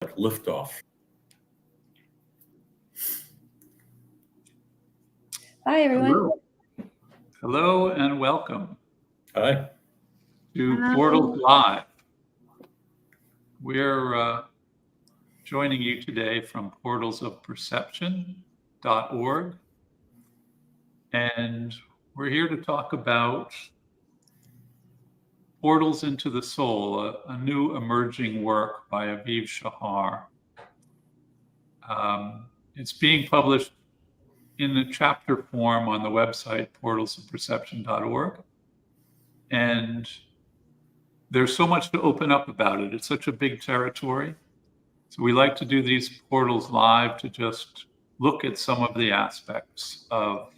Liftoff. Hi, everyone. Hello. Hello and welcome Hi. to Portals Live. We're joining you today from portalsofperception.org. And we're here to talk about Portals into the Soul, a new emerging work by Aviv Shahar. It's being published in a chapter form on the website portalsofperception.org. And there's so much to open up about it. It's such a big territory. So we like to do these portals live to just look at some of the aspects of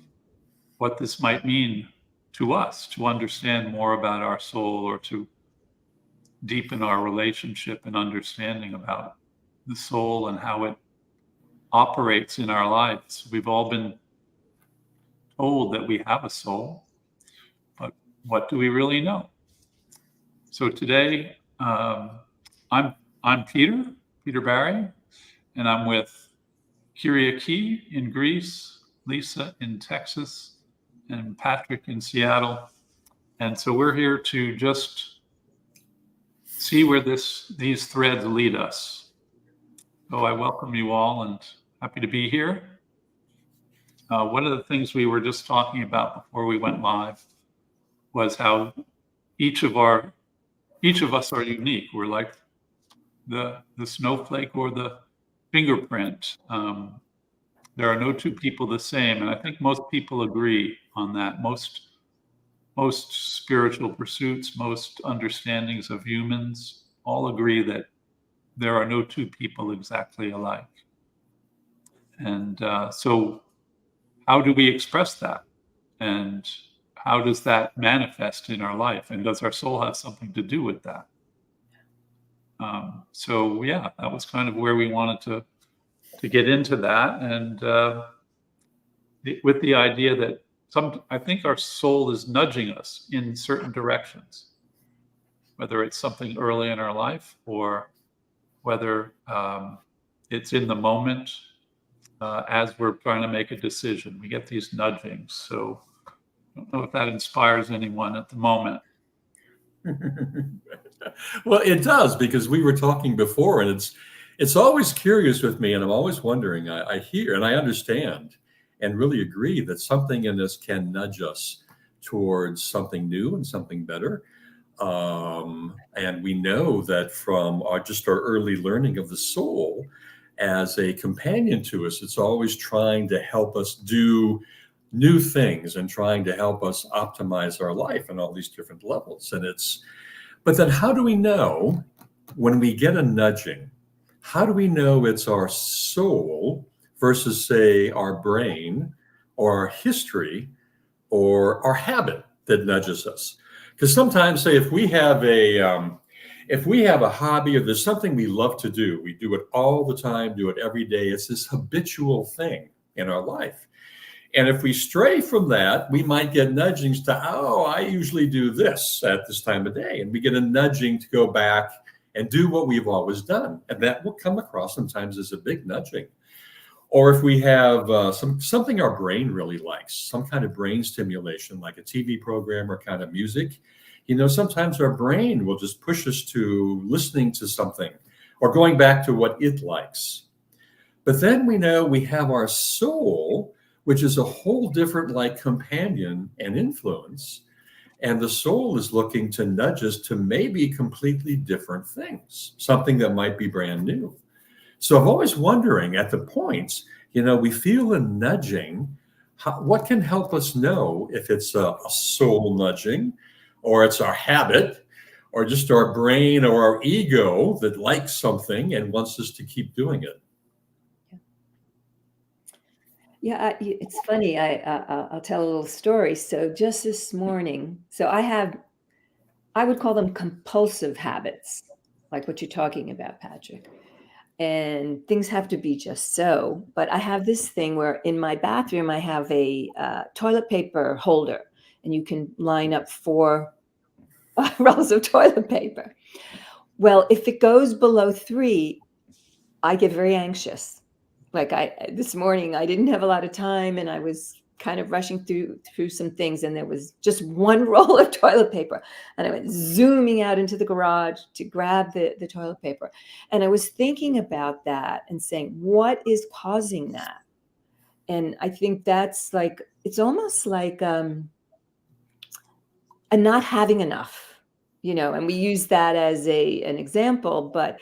what this might mean to us, to understand more about our soul, or to deepen our relationship and understanding about the soul and how it operates in our lives. We've all been told that we have a soul, but what do we really know? So today, I'm Peter Barry, and I'm with Kyriaki in Greece, Lisa in Texas, and Patrick in Seattle. And so we're here to just see where these threads lead us. So I welcome you all and happy to be here. One of the things we were just talking about before we went live was how each of us are unique. We're like the snowflake or the fingerprint. There are no two people the same, and I think most people agree on that. Most spiritual pursuits, most understandings of humans all agree that there are no two people exactly alike. And so how do we express that? And how does that manifest in our life? And does our soul have something to do with that? So yeah, that was kind of where we wanted to get into that. And with the idea that I think our soul is nudging us in certain directions, whether it's something early in our life or whether it's in the moment as we're trying to make a decision. We get these nudgings. So I don't know if that inspires anyone at the moment. Well, it does, because we were talking before, and it's always curious with me, and I'm always wondering. I hear and I understand and really agree that something in us can nudge us towards something new and something better. And we know that from our early learning of the soul as a companion to us, it's always trying to help us do new things and trying to help us optimize our life on all these different levels. But then how do we know when we get a nudging? How do we know it's our soul versus, say, our brain or our history or our habit that nudges us? Because sometimes, say, if we have a hobby, or there's something we love to do, we do it all the time, do it every day. It's this habitual thing in our life. And if we stray from that, we might get nudgings to, I usually do this at this time of day. And we get a nudging to go back and do what we've always done. And that will come across sometimes as a big nudging. Or if we have something our brain really likes, some kind of brain stimulation, like a TV program or kind of music, sometimes our brain will just push us to listening to something or going back to what it likes. But then we know we have our soul, which is a whole different companion and influence. And the soul is looking to nudge us to maybe completely different things, something that might be brand new. So I'm always wondering at the points, we feel a nudging. What can help us know if it's a soul nudging, or it's our habit, or just our brain or our ego that likes something and wants us to keep doing it? Yeah, it's funny. I'll tell a little story. So just this morning, I would call them compulsive habits, like what you're talking about, Patrick. And things have to be just so. But I have this thing where in my bathroom, I have a toilet paper holder, and you can line up 4 rolls of toilet paper. Well, if it goes below 3, I get very anxious. Like this morning, I didn't have a lot of time, and I was kind of rushing through some things, and there was just one roll of toilet paper, and I went zooming out into the garage to grab the toilet paper. And I was thinking about that and saying, what is causing that? And I think that's like, it's almost like a not having enough, and we use that as an example, but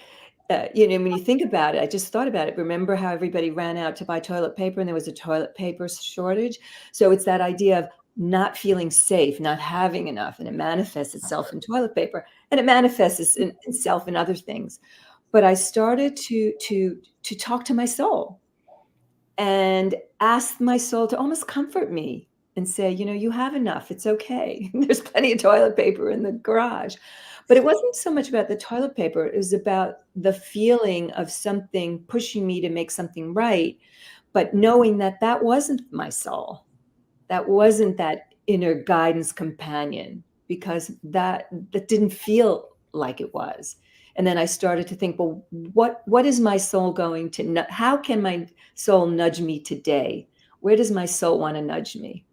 when you think about it, I just thought about it. Remember how everybody ran out to buy toilet paper and there was a toilet paper shortage? So it's that idea of not feeling safe, not having enough, and it manifests itself in toilet paper, and it manifests itself in other things. But I started to talk to my soul and ask my soul to almost comfort me and say, you have enough. It's okay. There's plenty of toilet paper in the garage. But it wasn't so much about the toilet paper. It was about the feeling of something pushing me to make something right, but knowing that that wasn't my soul. That wasn't that inner guidance companion, because that didn't feel like it was. And then I started to think, well, what is my soul going to, how can my soul nudge me today? Where does my soul want to nudge me?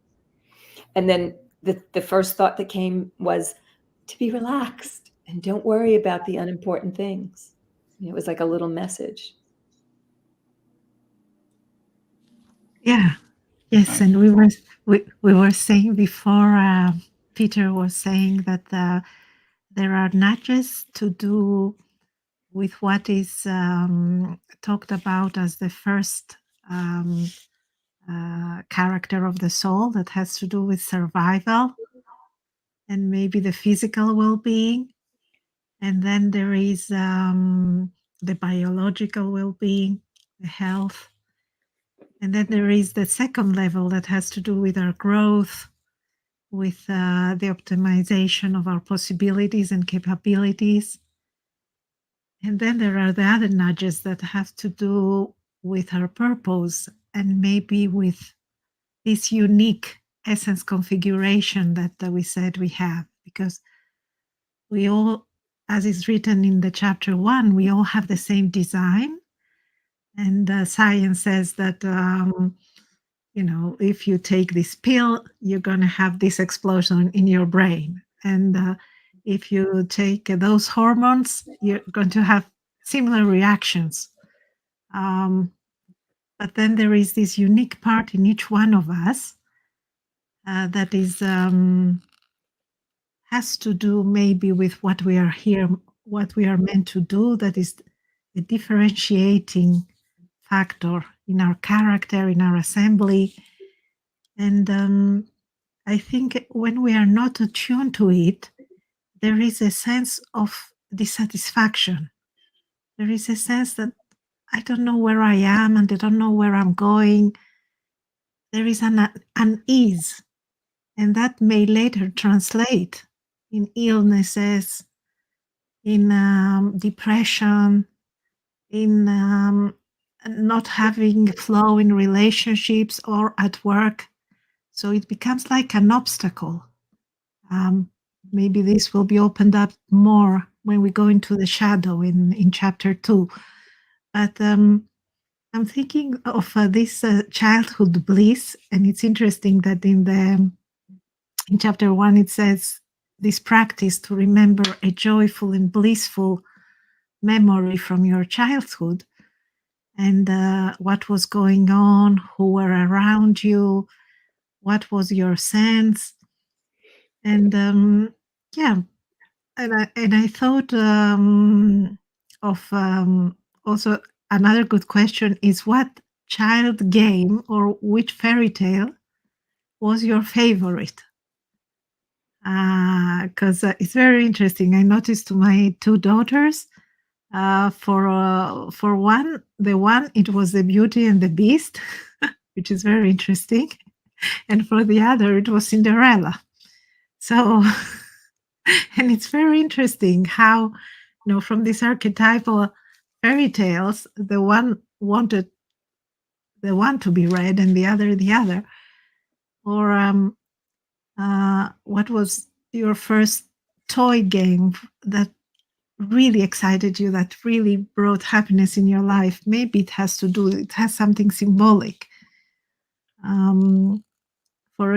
And then the first thought that came was to be relaxed and don't worry about the unimportant things. It was like a little message. Yeah. Yes, and we were saying before, Peter was saying that there are nudges to do with what is talked about as the first character of the soul, that has to do with survival and maybe the physical well-being. And then there is the biological well-being, the health. And then there is the second level that has to do with our growth, with the optimization of our possibilities and capabilities. And then there are the other nudges that have to do with our purpose and maybe with this unique essence configuration that we said we have. Because we all, as is written in the chapter 1, we all have the same design. And science says that if you take this pill, you're going to have this explosion in your brain. And if you take those hormones, you're going to have similar reactions. But then there is this unique part in each one of us that is has to do maybe with what we are here, what we are meant to do. That is a differentiating factor in our character, in our assembly. And I think when we are not attuned to it, there is a sense of dissatisfaction. There is a sense that I don't know where I am and I don't know where I'm going. There is an unease, and that may later translate in illnesses, in depression, in not having flow in relationships or at work. So it becomes like an obstacle. Maybe this will be opened up more when we go into the shadow in chapter 2. But I'm thinking of this childhood bliss, and it's interesting that in chapter 1 it says this practice to remember a joyful and blissful memory from your childhood, and what was going on, who were around you, what was your sense. And and I thought of also another good question is, what child game or which fairy tale was your favorite? Because it's very interesting. I noticed to my 2 daughters, for one, it was the Beauty and the Beast, which is very interesting, and for the other, it was Cinderella. So, and it's very interesting how, from these archetypal fairy tales, the one wanted the one to be read and the other. Or what was your first toy game that really excited you, that really brought happiness in your life. Maybe it has something symbolic. For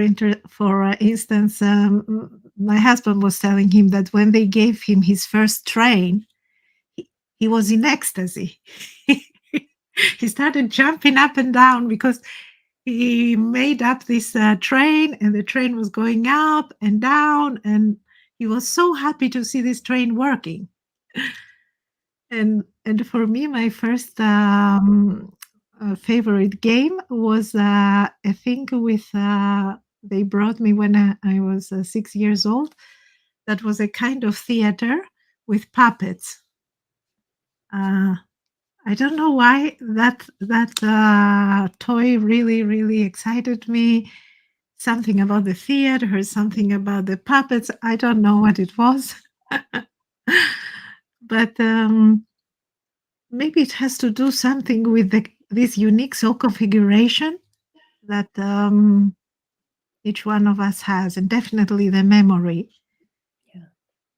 instance, my husband was telling him that when they gave him his first train, he was in ecstasy. He started jumping up and down because he made up this train, and the train was going up and down, and he was so happy to see this train working. And for me, my first favorite game was a thing with they brought me when I was 6 years old. That was a kind of theater with puppets. I don't know why that toy really excited me. Something about the theater, something about the puppets. I don't know what it was, but maybe it has to do something with this unique soul configuration that each one of us has, and definitely the memory. Yeah.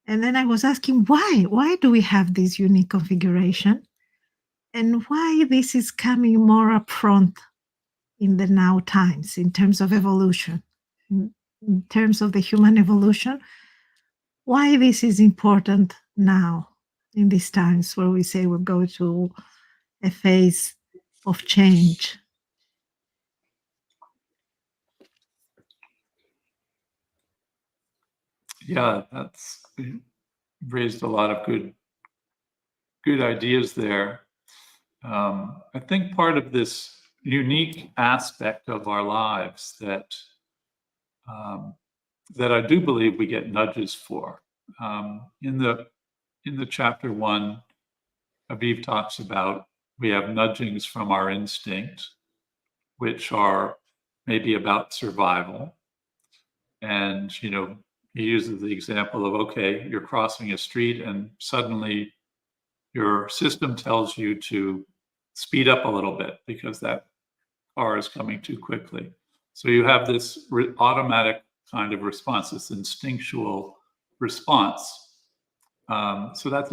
And then I was asking why do we have this unique configuration, and why this is coming more up front in the now times in terms of evolution, in terms of the human evolution, why this is important now in these times where we say we'll go to a phase of change. Yeah, that's raised a lot of good ideas there. I think part of this unique aspect of our lives that I do believe we get nudges for. In the chapter 1, Aviv talks about we have nudgings from our instinct, which are maybe about survival. And, he uses the example of, okay, you're crossing a street and suddenly your system tells you to speed up a little bit because that car is coming too quickly. So you have this automatic kind of response, this instinctual response. So that's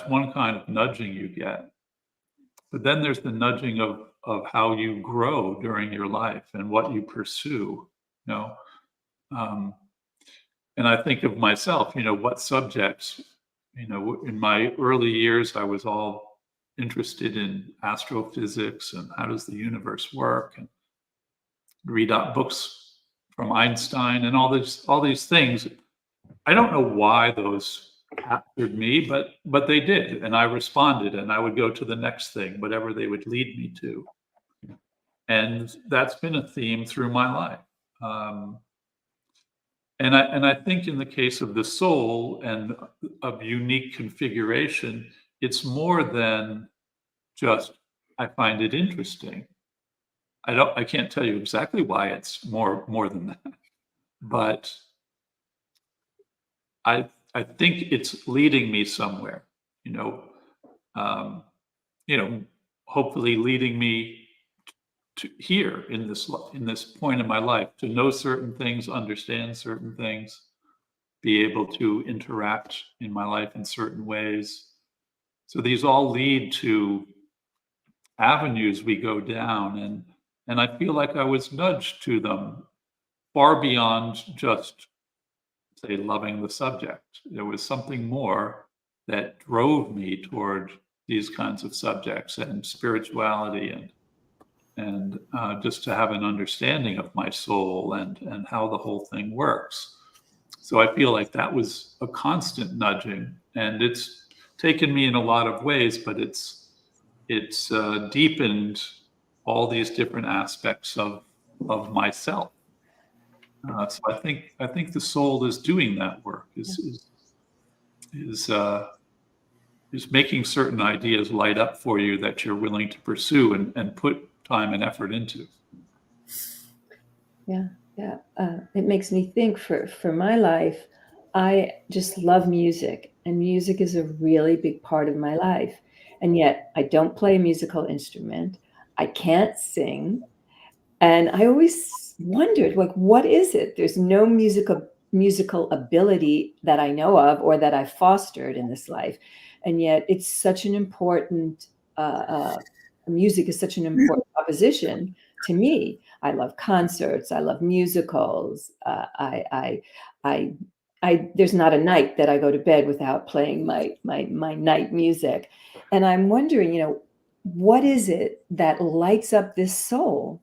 one kind of nudging you get. But then there's the nudging of how you grow during your life and what you pursue. And I think of myself, what subjects, in my early years, I was all interested in astrophysics and how does the universe work, and read up books from Einstein and all these things. I don't know why those captured me, but they did, and I responded, and I would go to the next thing, whatever they would lead me to. And that's been a theme through my life. And I think in the case of the soul and of unique configuration, it's more than just I find it interesting. I can't tell you exactly why it's more than that, but I think it's leading me somewhere. Hopefully leading me to here in this point in my life to know certain things, understand certain things, be able to interact in my life in certain ways. So these all lead to avenues we go down, and I feel like I was nudged to them far beyond just, say, loving the subject. There was something more that drove me toward these kinds of subjects and spirituality and just to have an understanding of my soul and how the whole thing works. So I feel like that was a constant nudging, and it's taken me in a lot of ways, but it's deepened all these different aspects of myself. So I think the soul is doing that work, is making certain ideas light up for you that you're willing to pursue and put time and effort into. Yeah. It makes me think for my life, I just love music, and music is a really big part of my life. And yet I don't play a musical instrument. I can't sing. And I always wondered, like, what is it? There's no musical ability that I know of or that I fostered in this life. And yet it's such an important, music is such an important proposition to me. I love concerts. I love musicals. There's not a night that I go to bed without playing my night music. And I'm wondering, what is it that lights up this soul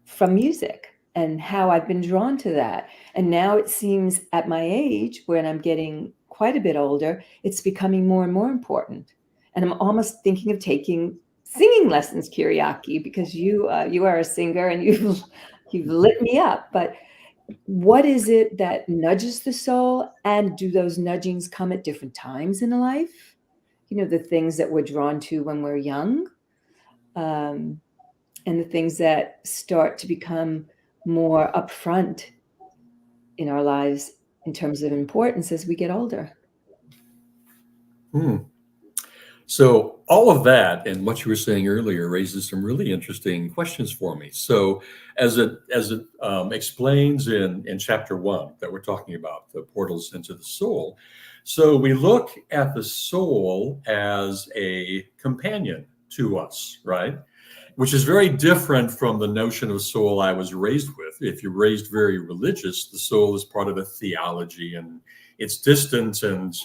from music, and how I've been drawn to that. And now it seems at my age, when I'm getting quite a bit older, it's becoming more and more important. And I'm almost thinking of taking singing lessons, Kyriaki, because you are a singer and you've lit me up. But what is it that nudges the soul? And do those nudgings come at different times in a life? The things that we're drawn to when we're young, and the things that start to become more upfront in our lives in terms of importance as we get older. So all of that and what you were saying earlier raises some really interesting questions for me. So as it explains in chapter 1 that we're talking about, the portals into the soul. So we look at the soul as a companion to us, right? Which is very different from the notion of soul I was raised with. If you're raised very religious, the soul is part of a theology and it's distant and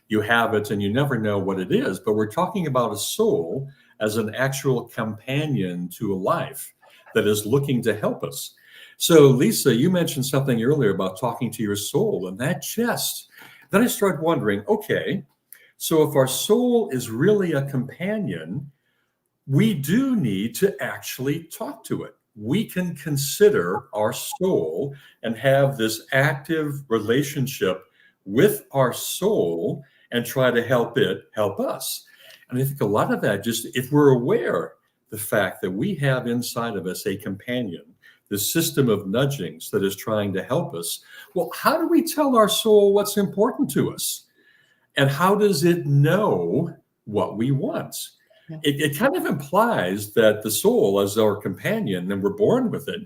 you have it and you never know what it is. But we're talking about a soul as an actual companion to a life that is looking to help us. So Lisa, you mentioned something earlier about talking to your soul, and that then I started wondering, okay, so if our soul is really a companion, we do need to actually talk to it. We can consider our soul and have this active relationship with our soul and try to help it help us. And I think a lot of that, just if we're aware the fact that we have inside of us a companion, this system of nudgings that is trying to help us, well, how do we tell our soul what's important to us? And how does it know what we want? Yeah. It kind of implies that the soul, as our companion, and we're born with it,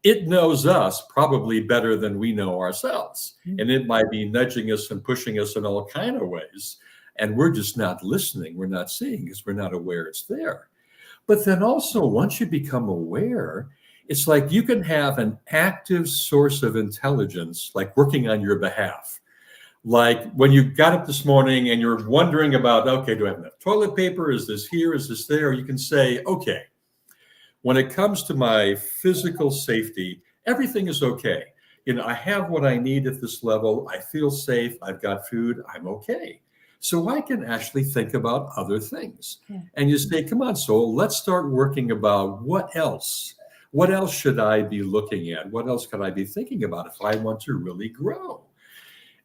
it knows us probably better than we know ourselves. Mm-hmm. And it might be nudging us and pushing us in all kinds of ways. And we're just not listening. We're not seeing because we're not aware it's there. But then also, once you become aware, it's like you can have an active source of intelligence, like working on your behalf. Like when you got up this morning and you're wondering about, okay, do I have enough toilet paper? Is this here? Is this there? You can say, okay, when it comes to my physical safety, everything is okay. I have what I need at this level. I feel safe. I've got food. I'm okay. So I can actually think about other things. Yeah. And you say, come on, soul, let's start working about what else? What else should I be looking at? What else could I be thinking about if I want to really grow?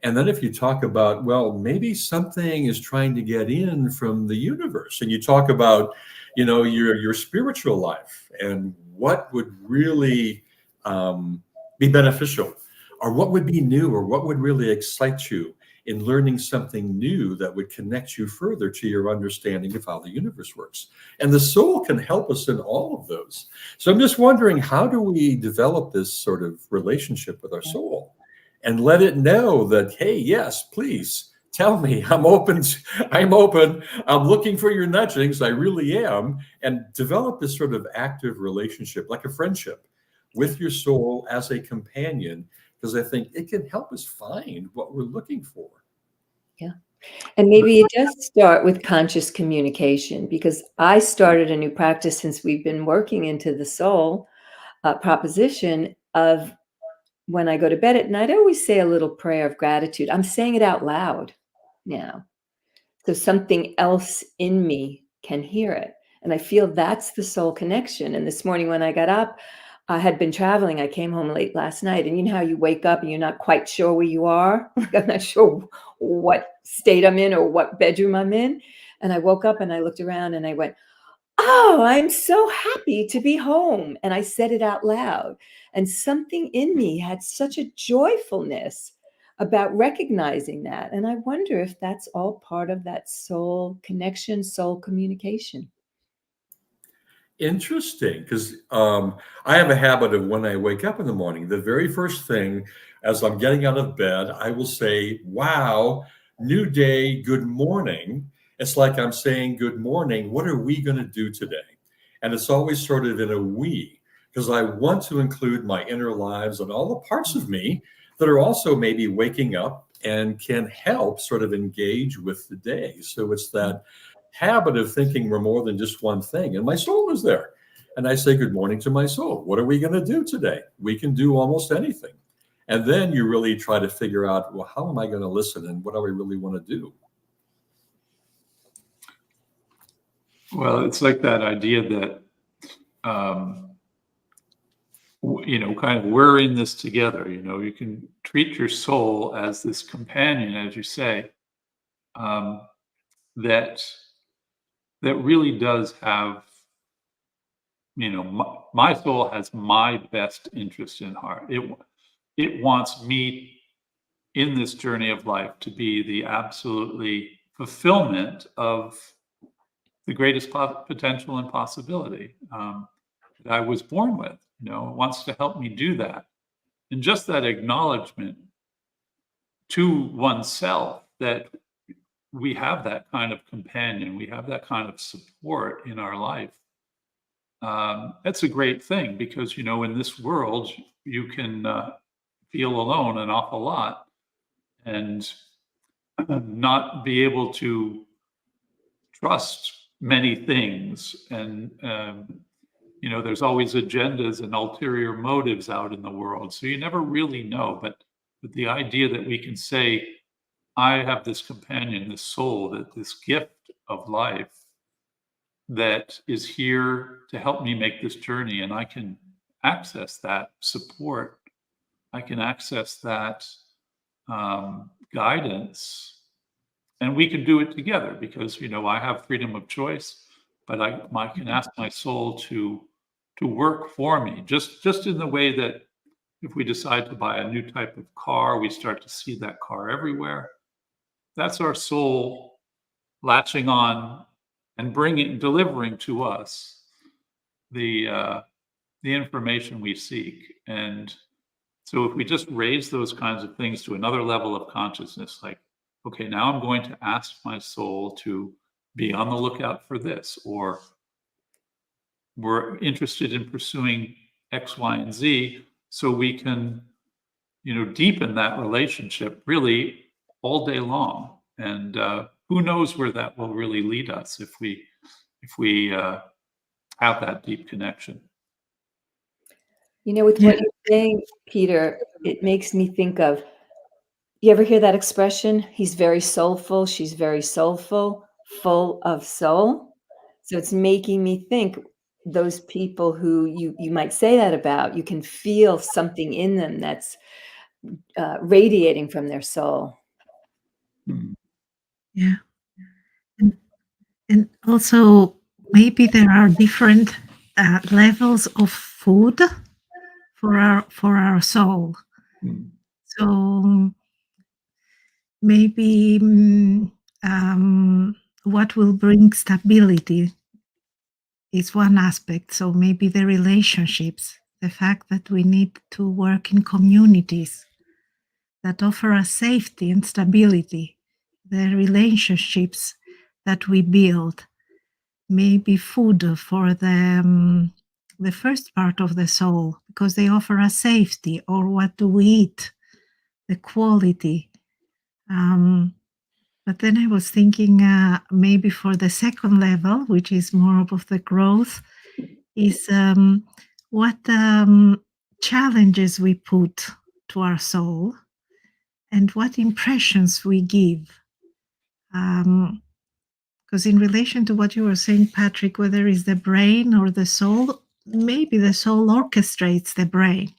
And then if you talk about, well, maybe something is trying to get in from the universe, and you talk about, your spiritual life and what would really be beneficial, or what would be new, or what would really excite you in learning something new that would connect you further to your understanding of how the universe works. And the soul can help us in all of those. So I'm just wondering, how do we develop this sort of relationship with our soul and let it know that, hey, yes, please tell me, I'm open. I'm looking for your nudgings. I really am. And develop this sort of active relationship, like a friendship with your soul as a companion, because I think it can help us find what we're looking for. Yeah. And maybe it does start with conscious communication, because I started a new practice since we've been working into the soul proposition of, when I go to bed at night, I always say a little prayer of gratitude. I'm saying it out loud now, so something else in me can hear it. And I feel that's the soul connection. And this morning when I got up, I had been traveling. I came home late last night, and you know how you wake up and you're not quite sure where you are? Like, I'm not sure what state I'm in or what bedroom I'm in. And I woke up and I looked around and I went, oh, I'm so happy to be home. And I said it out loud. And something in me had such a joyfulness about recognizing that. And I wonder if that's all part of that soul connection, soul communication. Interesting, because I have a habit of, when I wake up in the morning, the very first thing as I'm getting out of bed, I will say, wow, new day, good morning. It's like I'm saying, good morning. What are we going to do today? And it's always sort of in a we, because I want to include my inner lives and all the parts of me that are also maybe waking up and can help sort of engage with the day. So it's that habit of thinking we're more than just one thing. And my soul is there. And I say, good morning to my soul. What are we going to do today? We can do almost anything. And then you really try to figure out, well, how am I going to listen and what do I really want to do? Well, it's like that idea that, kind of we're in this together. You can treat your soul as this companion, as you say, that really does have, my soul has my best interest in heart. It wants me in this journey of life to be the absolutely fulfillment of the greatest potential and possibility that I was born with. It wants to help me do that. And just that acknowledgement to oneself that we have that kind of companion, we have that kind of support in our life. That's a great thing because, in this world, you can feel alone an awful lot and not be able to trust many things. And, there's always agendas and ulterior motives out in the world. So you never really know. But the idea that we can say, I have this companion, this soul, this gift of life that is here to help me make this journey, and I can access that support. I can access that guidance, and we can do it together because I have freedom of choice, but I can ask my soul to work for me, just in the way that if we decide to buy a new type of car, we start to see that car everywhere. That's our soul latching on and delivering to us the information we seek. And so if we just raise those kinds of things to another level of consciousness, like, okay, now I'm going to ask my soul to be on the lookout for this, or we're interested in pursuing X, Y, and Z, so we can, deepen that relationship really all day long. And who knows where that will really lead us if we have that deep connection. With what you're saying, Peter, it makes me think of, you ever hear that expression? He's very soulful, she's very soulful, full of soul. So it's making me think those people who you might say that about, you can feel something in them that's radiating from their soul. Yeah. And also, maybe there are different levels of food for our soul. So maybe what will bring stability is one aspect. So maybe the relationships, the fact that we need to work in communities that offer us safety and stability, the relationships that we build, maybe food for the first part of the soul, because they offer us safety, or what do we eat, the quality. But then I was thinking maybe for the second level, which is more of the growth, is what challenges we put to our soul and what impressions we give. Because in relation to what you were saying, Patrick, whether it's the brain or the soul, maybe the soul orchestrates the brain.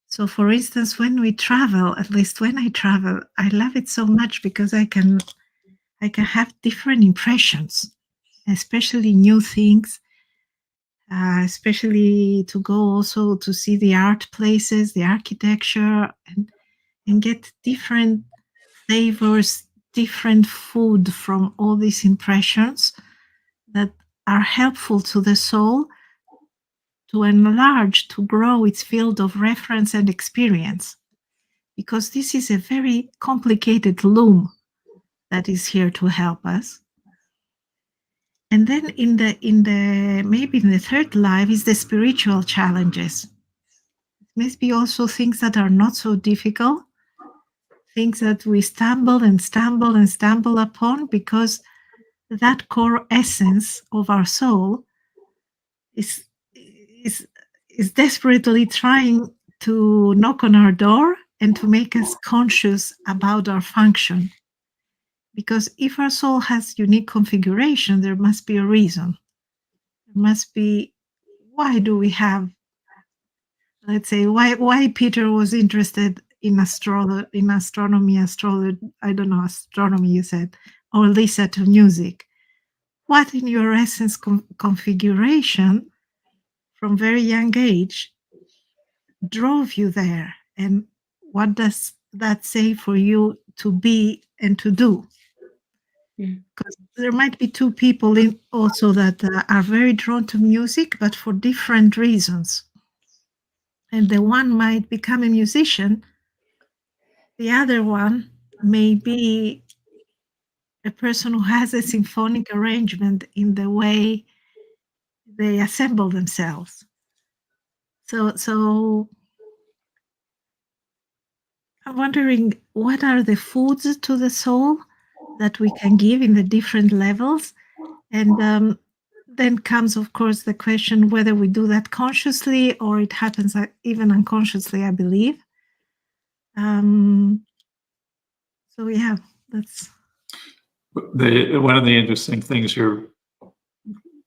So for instance, when we travel, at least when I travel, I love it so much because I can have different impressions, especially new things, especially to go also to see the art places, the architecture, and get different flavors, different food from all these impressions that are helpful to the soul to enlarge, to grow its field of reference and experience. Because this is a very complicated loom that is here to help us. And then in the maybe in the third life is the spiritual challenges. Maybe also things that are not so difficult, things that we stumble and stumble and stumble upon, because that core essence of our soul is desperately trying to knock on our door and to make us conscious about our function. Because if our soul has unique configuration, there must be a reason. There must be, why do we have, let's say, why Peter was interested in astronomy, I don't know, astronomy you said, or Lisa to music. What in your essence configuration from very young age drove you there? And what does that say for you to be and to do? Because there might be two people in also that are very drawn to music, but for different reasons. And the one might become a musician, the other one may be a person who has a symphonic arrangement in the way they assemble themselves. So I'm wondering, what are the foods to the soul that we can give in the different levels? And then comes, of course, the question whether we do that consciously or it happens even unconsciously, I believe. So yeah, that's one of the interesting things you're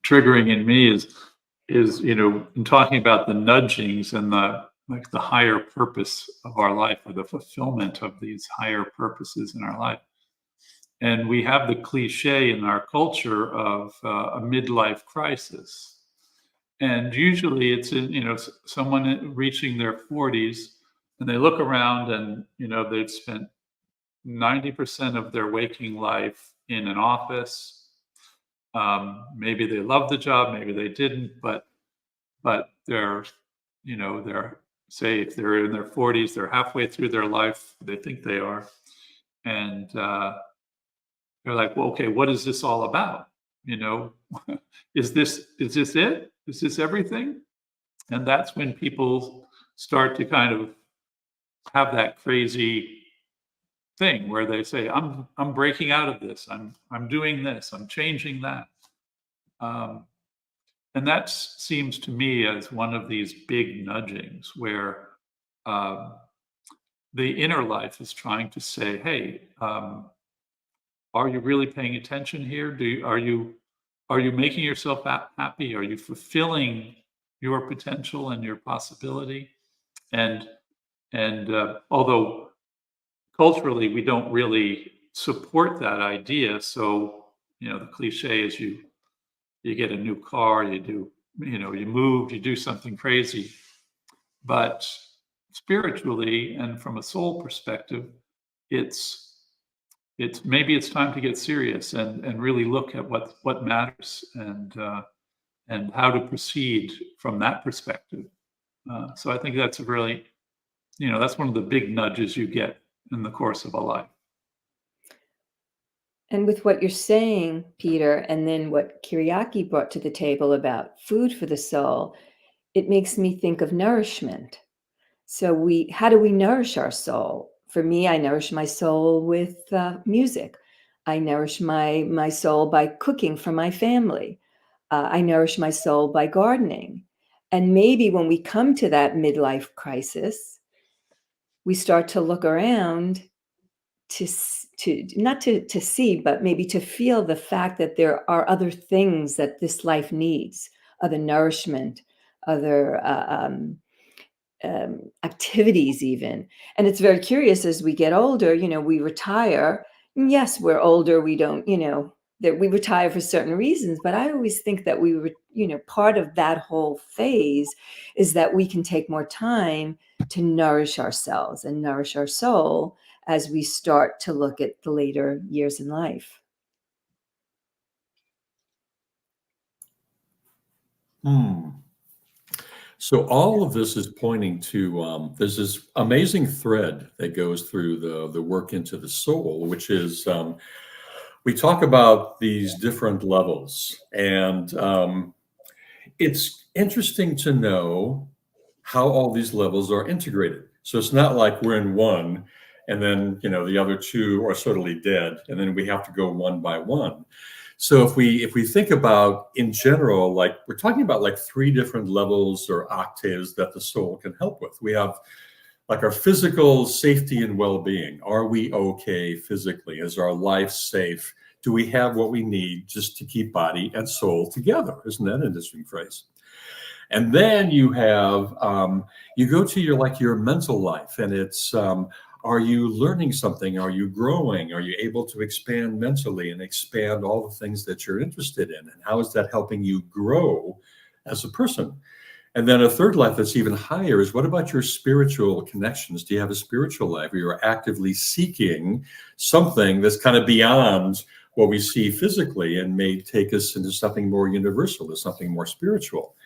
triggering in me is in talking about the nudgings and the higher purpose of our life, or the fulfillment of these higher purposes in our life. And we have the cliche in our culture of a midlife crisis. And usually it's someone reaching their 40s, and they look around and, they've spent 90% of their waking life in an office. Maybe they love the job, maybe they didn't, but they're, say if they're in their 40s, they're halfway through their life, they think they are. And they're like, well, okay, what is this all about? Is this it? Is this everything? And that's when people start to kind of have that crazy thing where they say, I'm breaking out of this. I'm doing this. I'm changing that. And that seems to me as one of these big nudgings where the inner life is trying to say, hey, are you really paying attention here? Are you making yourself happy? Are you fulfilling your potential and your possibility? And although culturally we don't really support that idea, so the cliche is you get a new car, you move, you do something crazy, but spiritually and from a soul perspective, it's maybe it's time to get serious and really look at what matters and how to proceed from that perspective. So I think that's a really, that's one of the big nudges you get in the course of a life. And with what you're saying, Peter, and then what Kyriaki brought to the table about food for the soul, it makes me think of nourishment. So how do we nourish our soul? For me, I nourish my soul with music. I nourish my soul by cooking for my family. I nourish my soul by gardening. And maybe when we come to that midlife crisis, we start to look around to not to see, but maybe to feel the fact that there are other things that this life needs, other nourishment, other activities even. And it's very curious, as we get older, we retire. Yes, we're older. We don't, that we retire for certain reasons, but I always think that we were, part of that whole phase is that we can take more time to nourish ourselves and nourish our soul as we start to look at the later years in life. So all of this is pointing to there's this amazing thread that goes through the work into the soul, which is we talk about these different levels, and it's interesting to know how all these levels are integrated. So it's not like we're in one and then, the other two are totally dead, and then we have to go one by one. So if we think about in general, like we're talking about like three different levels or octaves that the soul can help with. We have like our physical safety and well-being. Are we okay physically? Is our life safe? Do we have what we need just to keep body and soul together? Isn't that an interesting phrase? And then you have, you go to your mental life, and it's, are you learning something? Are you growing? Are you able to expand mentally and expand all the things that you're interested in? And how is that helping you grow as a person? And then a third life that's even higher is, what about your spiritual connections? Do you have a spiritual life where you're actively seeking something that's kind of beyond what we see physically and may take us into something more universal, or something more spiritual?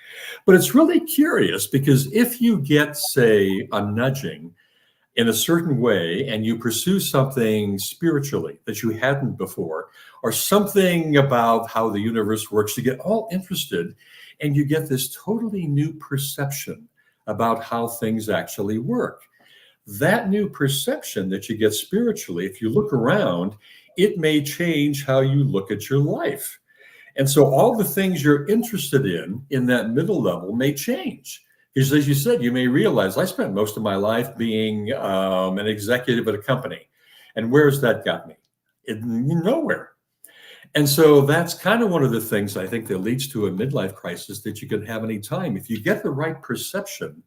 But it's really curious, because if you get, say, a nudging in a certain way and you pursue something spiritually that you hadn't before, or something about how the universe works, you get all interested and you get this totally new perception about how things actually work. That new perception that you get spiritually, if you look around, it may change how you look at your life. And so all the things you're interested in that middle level may change. Because as you said, you may realize, I spent most of my life being an executive at a company. And where's that got me? Nowhere. And so that's kind of one of the things I think that leads to a midlife crisis that you can have any time. If you get the right perception,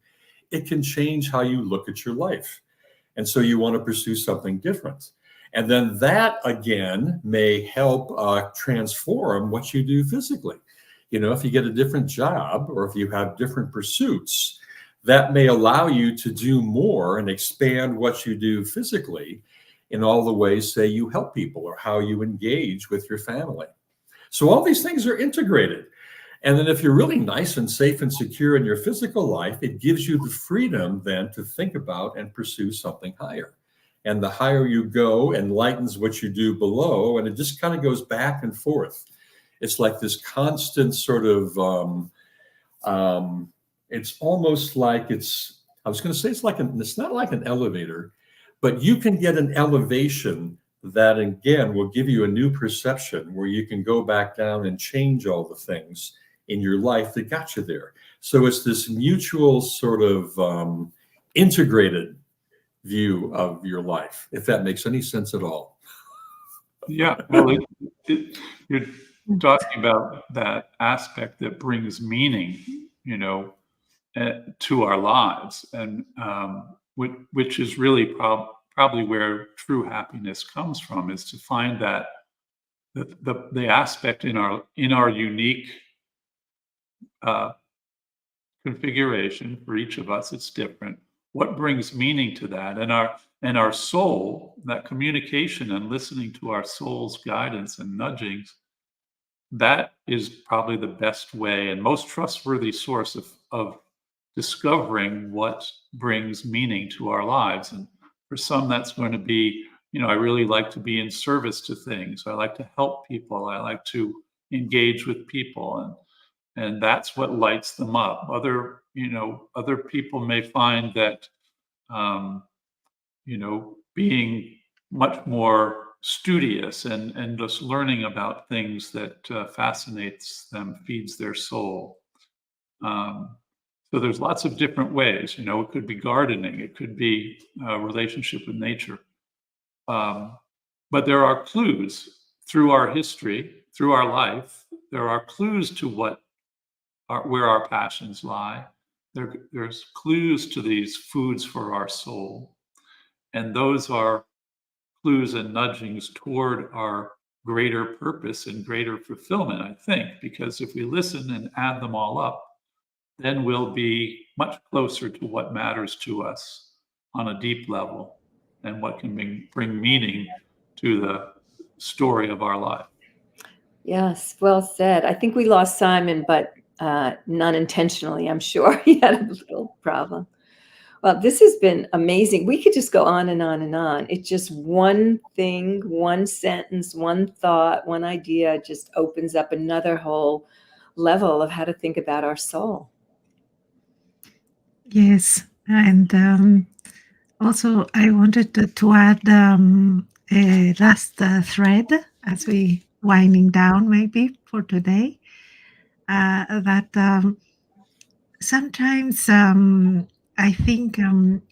it can change how you look at your life. And so you want to pursue something different. And then that, again, may help transform what you do physically. If you get a different job, or if you have different pursuits, that may allow you to do more and expand what you do physically in all the ways, say, you help people, or how you engage with your family. So all these things are integrated. And then if you're really nice and safe and secure in your physical life, it gives you the freedom then to think about and pursue something higher. And the higher you go, enlightens what you do below, and it just kind of goes back and forth. It's like this constant sort of, it's almost like I was going to say it's not like an elevator, but you can get an elevation that, again, will give you a new perception where you can go back down and change all the things in your life that got you there. So it's this mutual sort of integrated view of your life, if that makes any sense at all. Yeah, well, you're talking about that aspect that brings meaning, to our lives, and which is really probably where true happiness comes from, is to find that the aspect in our unique configuration. For each of us, it's different. What brings meaning to that, and our soul, that communication and listening to our soul's guidance and nudgings, that is probably the best way and most trustworthy source of discovering what brings meaning to our lives. And for some, that's going to be, I really like to be in service to things. I like to help people. I like to engage with people, and that's what lights them up. Other people may find that, being much more studious and just learning about things that fascinates them, feeds their soul. So there's lots of different ways. It could be gardening, it could be a relationship with nature. But there are clues through our history, through our life. There are clues to where our passions lie. There's clues to these foods for our soul. And those are clues and nudgings toward our greater purpose and greater fulfillment, I think, because if we listen and add them all up, then we'll be much closer to what matters to us on a deep level, and what can bring meaning to the story of our life. Yes, well said. I think we lost Simon, but non-intentionally, I'm sure. He had a little problem. Well, this has been amazing. We could just go on and on and on. It's just one thing, one sentence, one thought, one idea just opens up another whole level of how to think about our soul. Yes, and also I wanted to add a last thread as we winding down maybe for today, that sometimes I think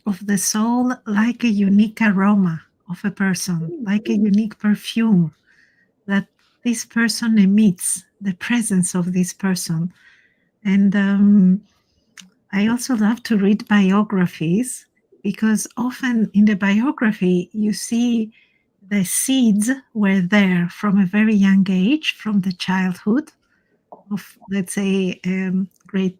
of the soul like a unique aroma of a person, like a unique perfume that this person emits, the presence of this person. And I also love to read biographies, because often in the biography you see the seeds were there from a very young age, from the childhood of, let's say, great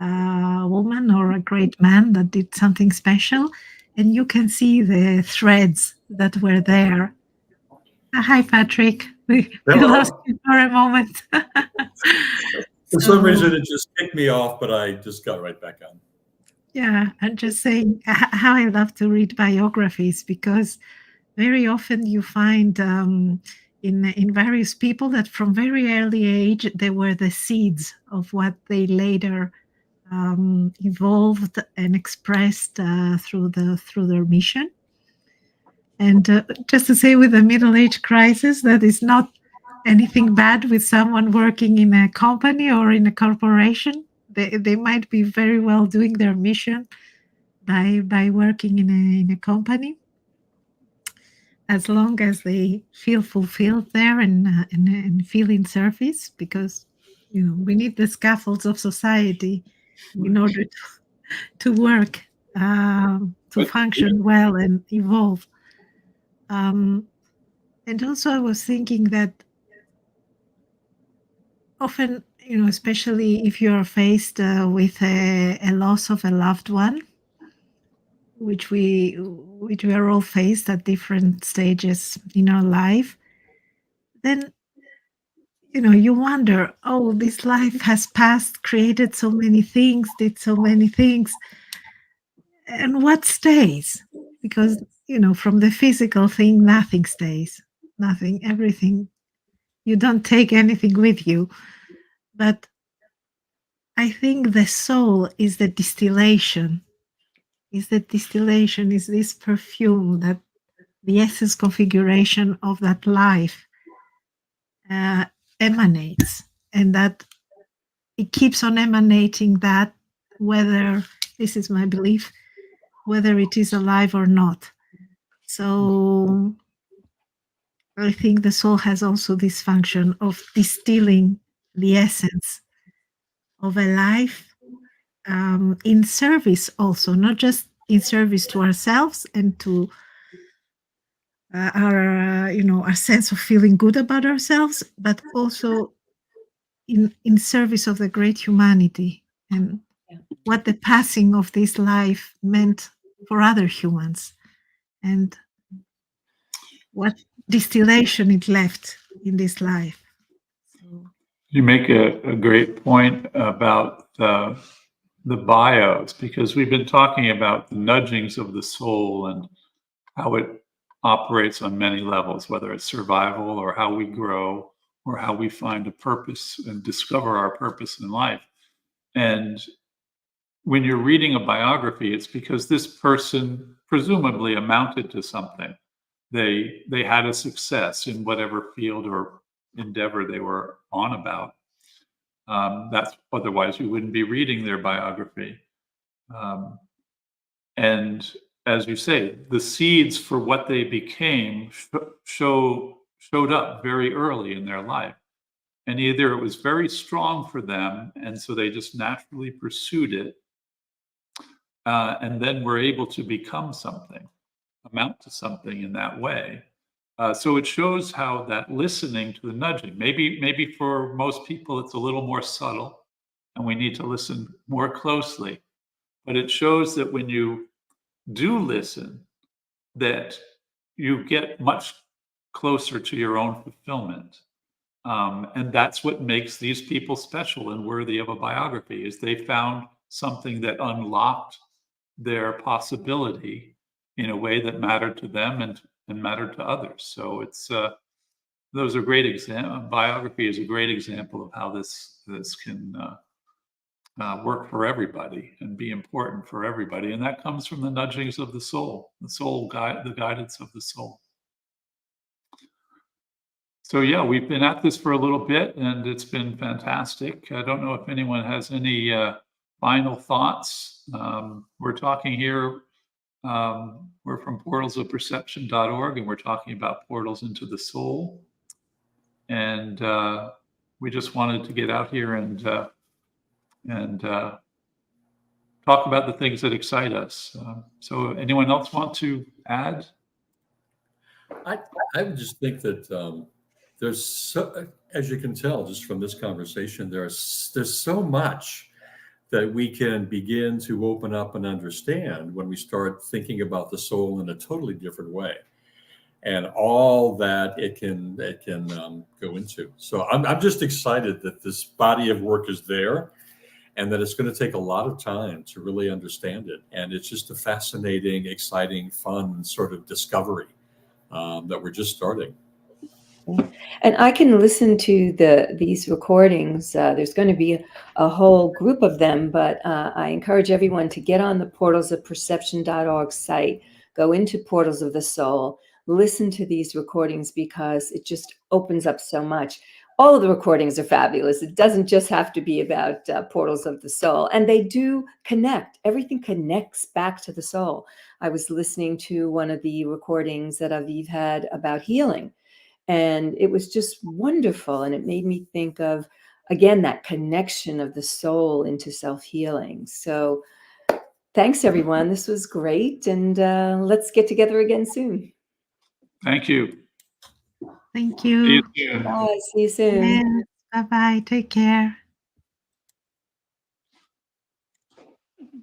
woman or a great man that did something special, and you can see the threads that were there. Hi, Patrick. We lost Hello. you for a moment. For some reason, it just kicked me off, but I just got right back on. Yeah, I'm just saying how I love to read biographies, because very often you find in various people that from very early age they were the seeds of what they later evolved and expressed through their mission. And just to say, with the middle age crisis, that is not anything bad with someone working in a company or in a corporation. They might be very well doing their mission by working in a company, as long as they feel fulfilled there and feel in service, because we need the scaffolds of society in order to work, to function well and evolve. And also I was thinking that often, especially if you're faced with a loss of a loved one, which we are all faced at different stages in our life, then you wonder, oh, this life has passed, created so many things, did so many things, and what stays? Because from the physical thing, nothing stays, nothing, everything. You don't take anything with you. But I think the soul is the distillation, is this perfume, that the essence configuration of that life emanates, and that it keeps on emanating, that whether, this is my belief, whether it is alive or not. So I think the soul has also this function of distilling the essence of a life, in service also, not just in service to ourselves and to our sense of feeling good about ourselves, but also in service of the great humanity, and what the passing of this life meant for other humans, and what distillation it left in this life. So, You make a great point about the bios, because we've been talking about the nudgings of the soul and how it operates on many levels, whether it's survival or how we grow or how we find a purpose and discover our purpose in life. And when you're reading a biography, it's because this person presumably amounted to something. They had a success in whatever field or endeavor they were on about. That's otherwise we wouldn't be reading their biography. And as you say, the seeds for what they became showed up very early in their life. And either it was very strong for them, and so they just naturally pursued it, and then were able to become something, amount to something in that way. So it shows how that listening to the nudging, maybe for most people it's a little more subtle, and we need to listen more closely. But it shows that when you do listen, that you get much closer to your own fulfillment. And that's what makes these people special and worthy of a biography, is they found something that unlocked their possibility in a way that mattered to them and mattered to others. So it's those are great examples. Biography is a great example of how this can work for everybody and be important for everybody, and that comes from the nudgings of the soul, the guidance of the soul. So yeah, we've been at this for a little bit, and it's been fantastic. I don't know if anyone has any final thoughts. We're talking here. We're from portalsofperception.org, and we're talking about portals into the soul. And we just wanted to get out here and talk about the things that excite us. So anyone else want to add? I would just think that there's so, as you can tell just from this conversation, there's so much that we can begin to open up and understand when we start thinking about the soul in a totally different way, and all that it can go into. So I'm just excited that this body of work is there, and that it's going to take a lot of time to really understand it. And it's just a fascinating, exciting, fun sort of discovery that we're just starting. And I can listen to these recordings. There's going to be a whole group of them, but I encourage everyone to get on the portalsofperception.org site, go into Portals of the Soul, listen to these recordings, because it just opens up so much. All of the recordings are fabulous. It doesn't just have to be about portals of the soul, and they do connect. Everything connects back to the soul. I was listening to one of the recordings that Aviv had about healing, and it was just wonderful. And it made me think of, again, that connection of the soul into self-healing. So thanks, everyone. This was great. And let's get together again soon. Thank you. Thank See you you. soon. Bye. See you soon. Yes. Bye-bye. Take care.